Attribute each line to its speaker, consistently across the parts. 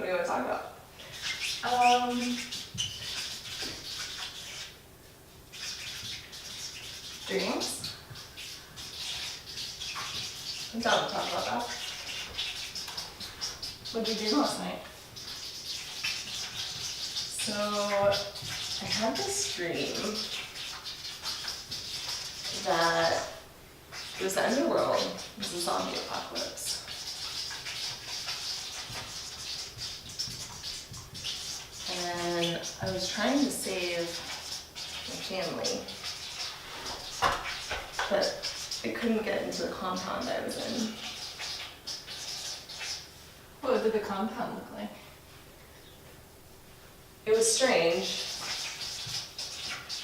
Speaker 1: you want to talk about? Dreams? I'm down to talk about that. What did you do last night? So, I had this dream that it was the end of the world. It was a zombie apocalypse. And I was trying to save my family, but I couldn't get into the compound I was in.
Speaker 2: What did the compound look like?
Speaker 1: It was strange.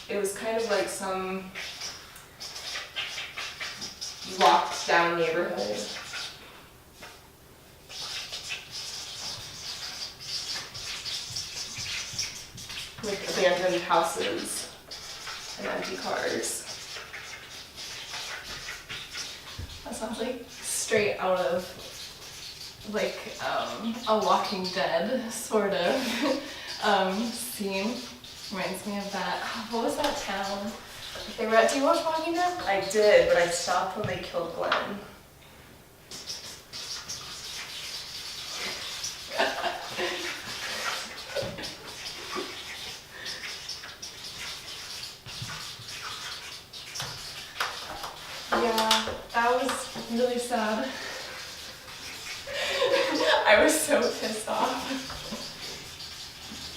Speaker 1: It was kind of like some locked down neighborhood. With abandoned houses and empty cars.
Speaker 2: That sounds like straight out of like a Walking Dead sort of scene. Reminds me of that. What was that town? They were at, do you watch Walking Dead?
Speaker 1: I did, but I stopped when they killed Glenn.
Speaker 2: Yeah, that was really sad.
Speaker 1: I was so pissed off.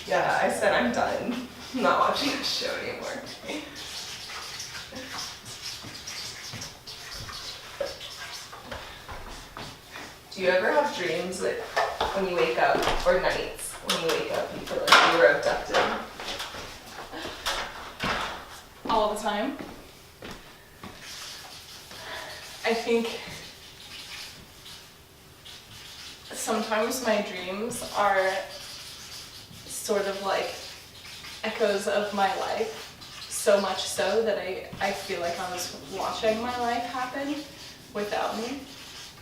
Speaker 1: Yeah, I said I'm done. I'm not watching this show anymore. Do you ever have dreams that when you wake up, or nights when you wake up, you feel like you were abducted?
Speaker 2: All the time. I think sometimes my dreams are sort of like echoes of my life, so much so that I feel like I was watching my life happen without me.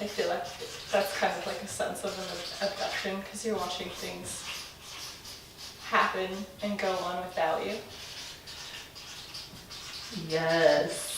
Speaker 2: I feel like that's kind of like a sense of an abduction, because you're watching things happen and go on without you.
Speaker 1: Yes.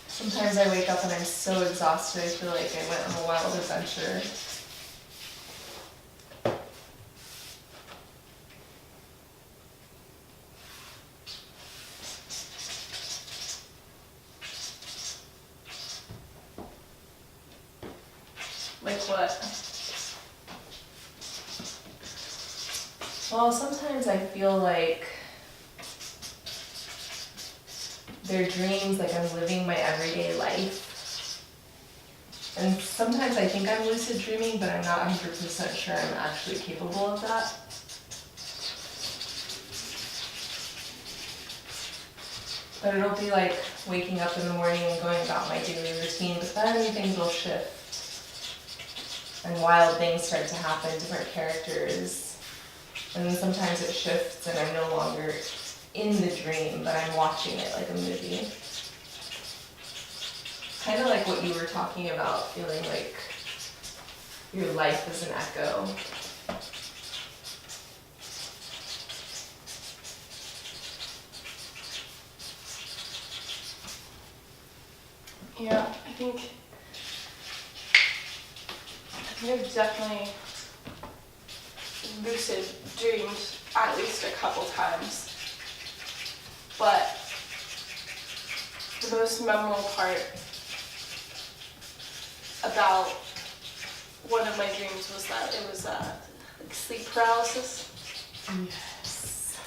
Speaker 1: Sometimes I wake up and I'm so exhausted, I feel like I went on a wild adventure.
Speaker 2: Like what?
Speaker 1: Well, sometimes I feel like they're dreams, like I'm living my everyday life. And sometimes I think I'm lucid dreaming, but I'm not 100% sure I'm actually capable of that. But it'll be like waking up in the morning and going about my daily routine, but then things will shift. And wild things start to happen, different characters. And then sometimes it shifts and I'm no longer in the dream, but I'm watching it like a movie. Kind of like what you were talking about, feeling like your life is an echo.
Speaker 2: Yeah, I think I've definitely lucid dreamed at least a couple times. But the most memorable part about one of my dreams was that it was like sleep paralysis.
Speaker 1: Yes.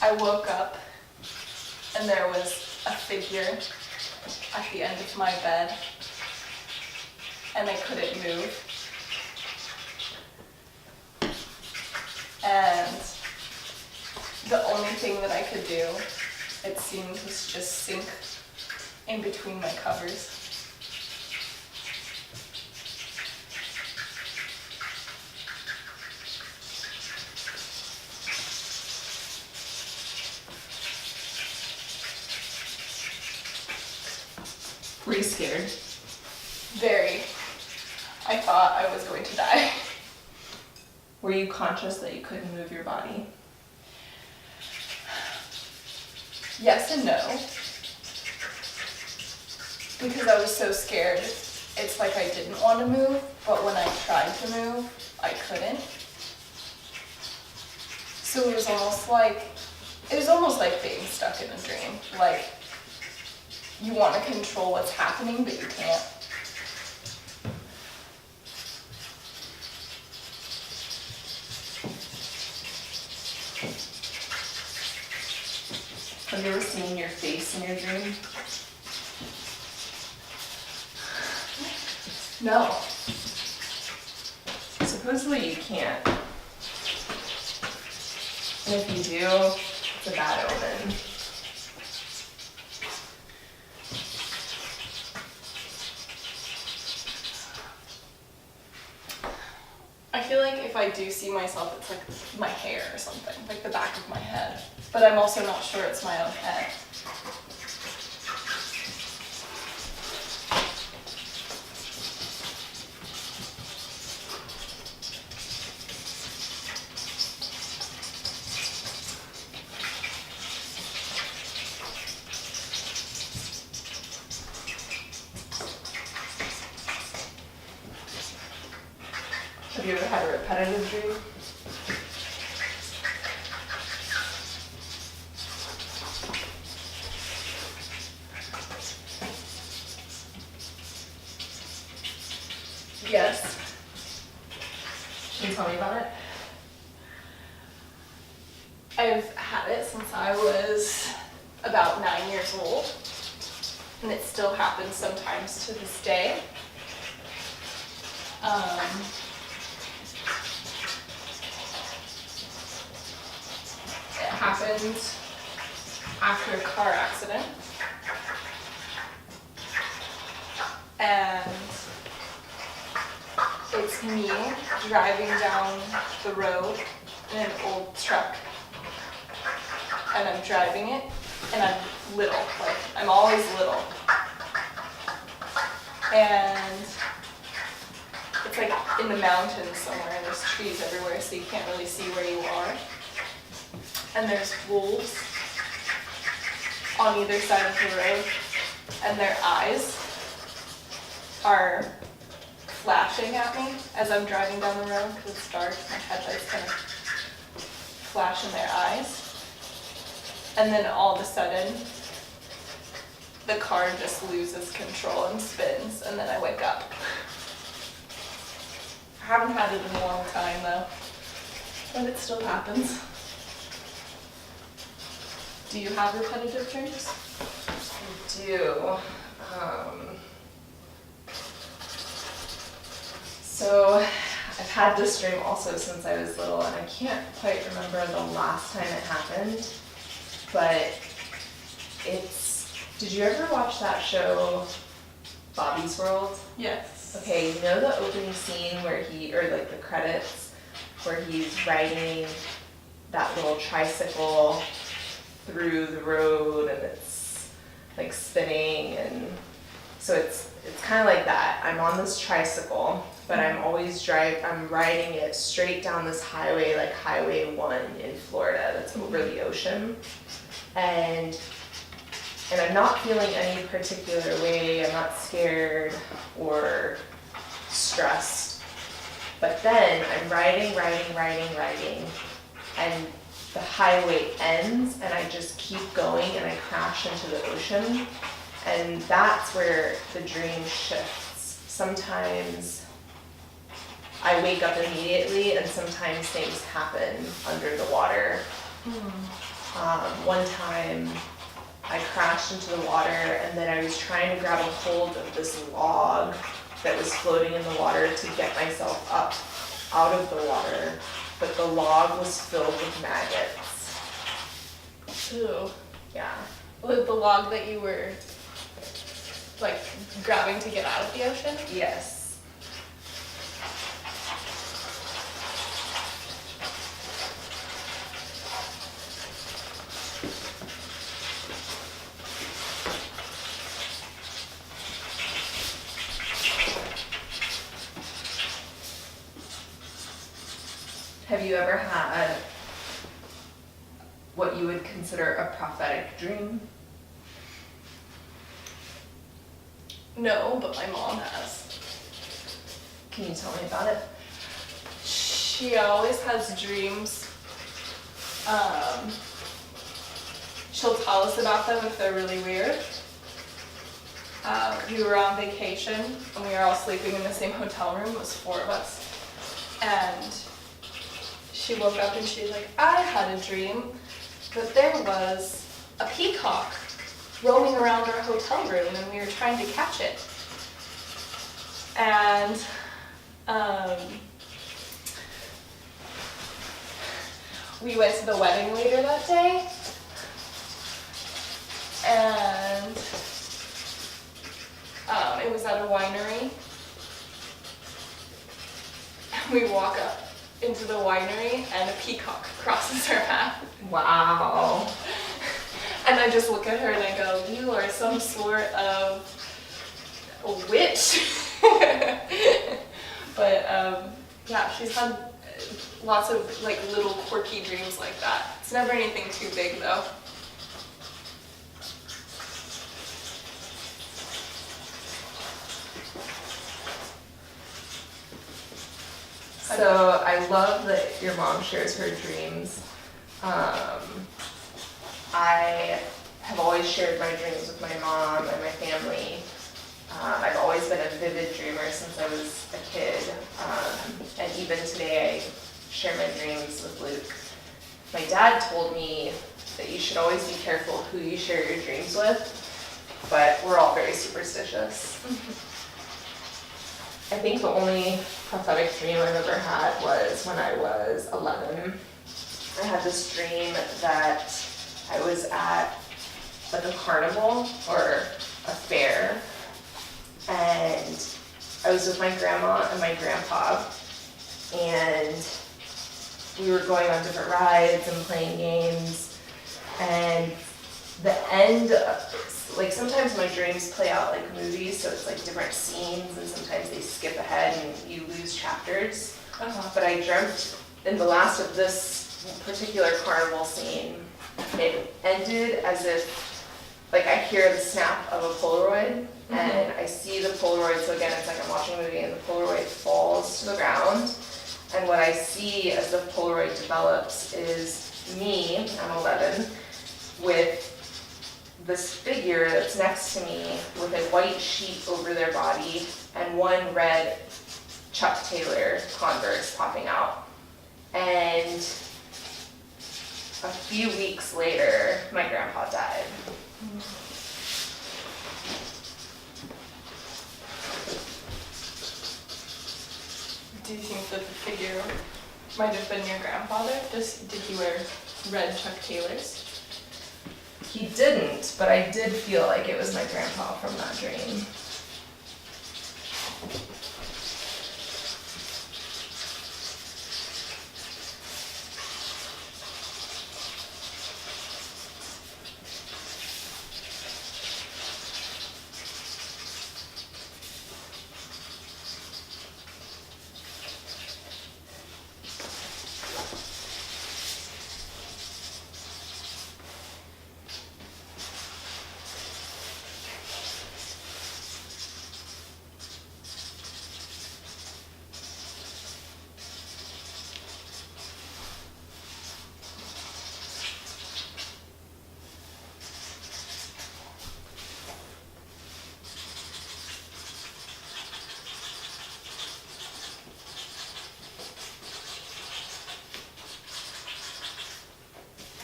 Speaker 2: I woke up and there was a figure at the end of my bed and I couldn't move. And the only thing that I could do, it seemed, was just sink in between my covers.
Speaker 1: Were you scared?
Speaker 2: Very. I thought I was going to die.
Speaker 1: Were you conscious that you couldn't move your body?
Speaker 2: Yes and no. Because I was so scared, it's like I didn't want to move, but when I tried to move, I couldn't. So it was almost like being stuck in a dream. Like, you want to control what's happening, but you can't.
Speaker 1: Have you ever seen your face in your dream?
Speaker 2: No.
Speaker 1: Supposedly you can't. And if you do, it's a bad omen.
Speaker 2: I feel like if I do see myself, it's like my hair or something, like the back of my head. But I'm also not sure it's my own head.
Speaker 1: Have you ever had a repetitive dream?
Speaker 2: Yes.
Speaker 1: Can you tell me about it?
Speaker 2: I've had it since I was about 9 years old, and it still happens sometimes to this day. It happened after a car accident, and it's me driving down the road in an old truck, and I'm driving it, and I'm little, like I'm always little, and it's like in the mountains somewhere, and there's trees everywhere, so you can't really see where you are, and there's wolves on either side of the road, and their eyes are flashing at me as I'm driving down the road because it's dark. My headlights kind of flash in their eyes. And then all of a sudden, the car just loses control and spins, and then I wake up. I haven't had it in a long time though, but it still happens. Do you have repetitive dreams?
Speaker 1: I do. So I've had this dream also since I was little, and I can't quite remember the last time it happened, but did you ever watch that show, Bobby's World?
Speaker 2: Yes.
Speaker 1: Okay, you know the opening scene where or like the credits, where he's riding that little tricycle through the road and it's like spinning, and so it's kind of like that. I'm on this tricycle, but I'm riding it straight down this highway, like Highway 1 in Florida, that's over the ocean. And I'm not feeling any particular way. I'm not scared or stressed. But then I'm riding, and the highway ends, and I just keep going, and I crash into the ocean. And that's where the dream shifts. Sometimes I wake up immediately, and sometimes things happen under the water. One time I crashed into the water, and then I was trying to grab a hold of this log that was floating in the water to get myself up out of the water, but the log was filled with maggots.
Speaker 2: Ew.
Speaker 1: Yeah.
Speaker 2: With the log that you were like grabbing to get out of the ocean?
Speaker 1: Yes. Have you ever had what you would consider a prophetic dream?
Speaker 2: No, but my mom has.
Speaker 1: Can you tell me about it?
Speaker 2: She always has dreams. She'll tell us about them if they're really weird. We were on vacation and we were all sleeping in the same hotel room. It was 4 of us. And she woke up and she's like, I had a dream that there was a peacock roaming around our hotel room and we were trying to catch it. And we went to the wedding later that day, and it was at a winery. We walk up into the winery and a peacock crosses our path.
Speaker 1: Wow.
Speaker 2: And I just look at her and I go, you are some sort of witch. But yeah, she's had lots of like little quirky dreams like that. It's never anything too big though.
Speaker 1: So I love that your mom shares her dreams. I have always shared my dreams with my mom and my family. I've always been a vivid dreamer since I was a kid. And even today I share my dreams with Luke. My dad told me that you should always be careful who you share your dreams with, but we're all very superstitious. I think the only prophetic dream I've ever had was when I was 11. I had this dream that I was at like a carnival or a fair, and I was with my grandma and my grandpa, and we were going on different rides and playing games, and the end of, like sometimes my dreams play out like movies, so it's like different scenes, and sometimes they skip ahead and you lose chapters. But I dreamt in the last of this particular carnival scene, it ended as if, like I hear the snap of a Polaroid, and I see the Polaroid, so again it's like I'm watching a movie and the Polaroid falls to the ground, and what I see as the Polaroid develops is me, I'm 11, with this figure that's next to me with a white sheet over their body and one red Chuck Taylor Converse popping out. And a few weeks later, my grandpa died.
Speaker 2: Do you think that the figure might have been your grandfather? Did he wear red Chuck Taylors?
Speaker 1: He didn't, but I did feel like it was my grandpa from that dream.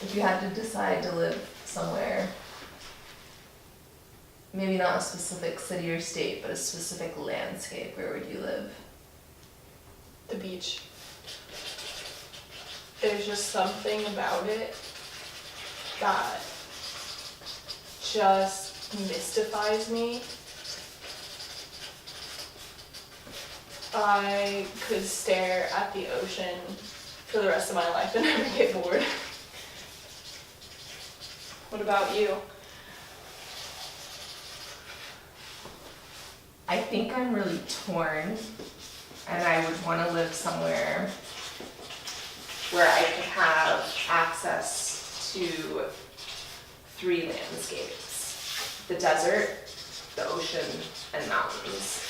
Speaker 1: If you had to decide to live somewhere, maybe not a specific city or state, but a specific landscape, where would you live?
Speaker 2: The beach. There's just something about it that just mystifies me. I could stare at the ocean for the rest of my life and never get bored. What about you?
Speaker 1: I think I'm really torn, and I would want to live somewhere where I could have access to 3 landscapes: the desert, the ocean, and mountains.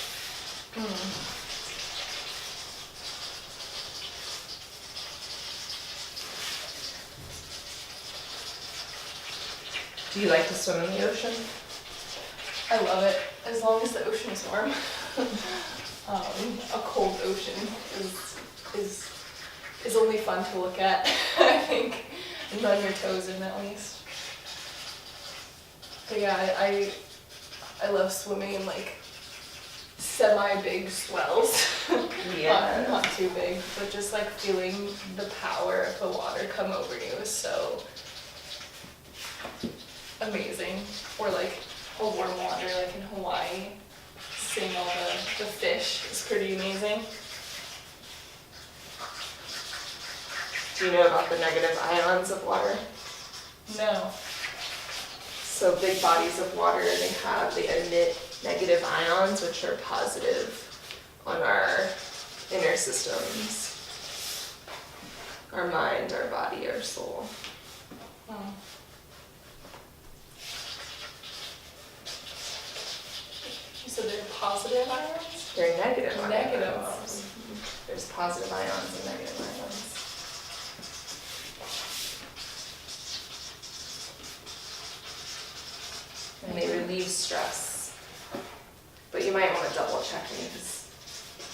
Speaker 1: Do you like to swim in the ocean?
Speaker 2: I love it, as long as the ocean is warm. A cold ocean is only fun to look at, I think, and on your toes in at least. But yeah, I love swimming in like semi-big swells.
Speaker 1: Yeah.
Speaker 2: Not too big, but just like feeling the power of the water come over you is so amazing. Or like a warm water like in Hawaii, seeing all the fish is pretty amazing.
Speaker 1: Do you know about the negative ions of water?
Speaker 2: No.
Speaker 1: So big bodies of water, they emit negative ions, which are positive on our inner systems, our mind, our body, our soul.
Speaker 2: Oh. So they're positive ions?
Speaker 1: They're negative ions.
Speaker 2: Negative.
Speaker 1: Mhm. There's positive ions and negative ions. And they relieve stress. But you might want to double check me because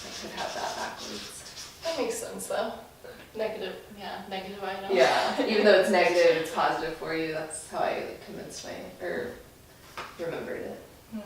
Speaker 1: I could have that backwards.
Speaker 2: That makes sense though. Negative ions.
Speaker 1: Yeah, even though it's negative, it's positive for you. That's how I convinced remembered it.
Speaker 2: Hmm.